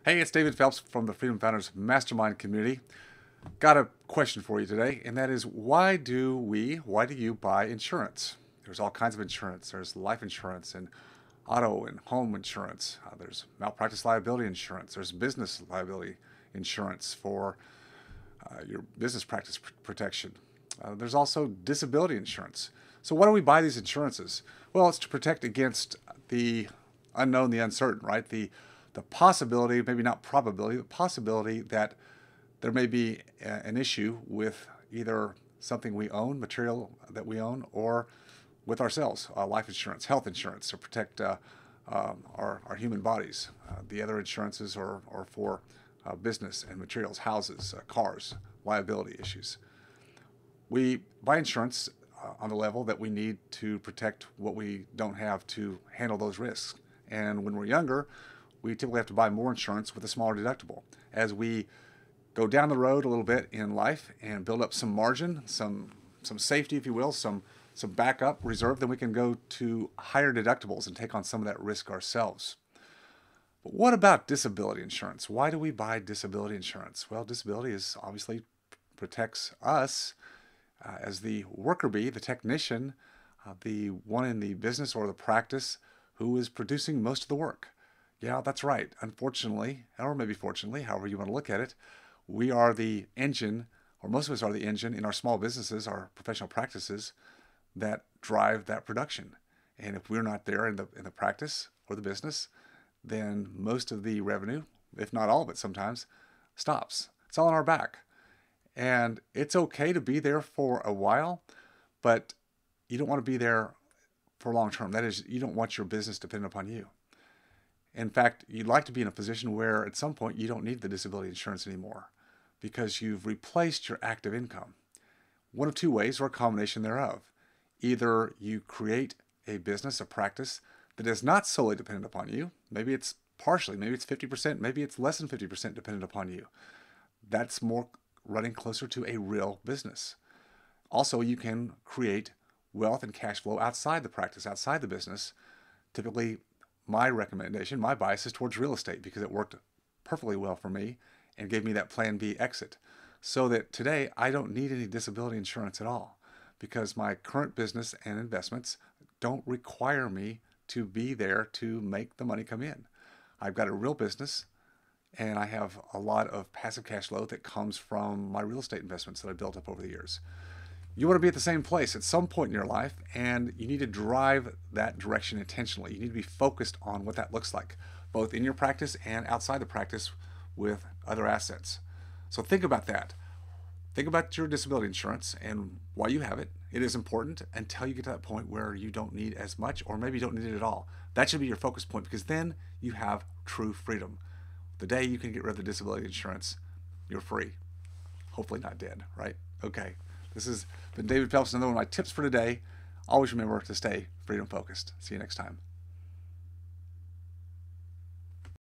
Hey, it's David Phelps from the Freedom Founders Mastermind community. Got a question for you today, and that is why do you buy insurance? There's all kinds of insurance. There's life insurance and auto and home insurance. There's malpractice liability insurance. There's business liability insurance for your business practice protection. There's also disability insurance. So why do we buy these insurances? Well, it's to protect against the unknown, the uncertain, right? The possibility, maybe not probability, the possibility that there may be an issue with either something we own, material that we own, or with ourselves, life insurance, health insurance to protect our human bodies. The other insurances are for business and materials, houses, cars, liability issues. We buy insurance on the level that we need to protect what we don't have to handle those risks. And when we're younger, we typically have to buy more insurance with a smaller deductible. As we go down the road a little bit in life and build up some margin, some safety, if you will, some backup reserve, then we can go to higher deductibles and take on some of that risk ourselves. But what about disability insurance? Why do we buy disability insurance? Well, disability is obviously protects us as the worker bee, the technician, the one in the business or the practice who is producing most of the work. Yeah, that's right. Unfortunately, or maybe fortunately, however you want to look at it, we are the engine, or most of us are the engine in our small businesses, our professional practices that drive that production. And if we're not there in the practice or the business, then most of the revenue, if not all of it sometimes, stops. It's all on our back. And it's okay to be there for a while, but you don't want to be there for long term. That is, you don't want your business dependent upon you. In fact, you'd like to be in a position where at some point you don't need the disability insurance anymore because you've replaced your active income. One of two ways or a combination thereof. Either you create a business, a practice that is not solely dependent upon you. Maybe it's partially, maybe it's 50%, maybe it's less than 50% dependent upon you. That's more running closer to a real business. Also, you can create wealth and cash flow outside the practice, outside the business. Typically, my recommendation, my bias is towards real estate because it worked perfectly well for me and gave me that plan B exit. So that today I don't need any disability insurance at all because my current business and investments don't require me to be there to make the money come in. I've got a real business and I have a lot of passive cash flow that comes from my real estate investments that I built up over the years. You want to be at the same place at some point in your life, and you need to drive that direction intentionally. You need to be focused on what that looks like, both in your practice and outside the practice with other assets. So think about that. Think about your disability insurance and why you have it. It is important until you get to that point where you don't need as much, or maybe you don't need it at all. That should be your focus point because then you have true freedom. The day you can get rid of the disability insurance, you're free. Hopefully not dead, right? Okay. This has been David Phelps, another one of my tips for today. Always remember to stay freedom focused. See you next time.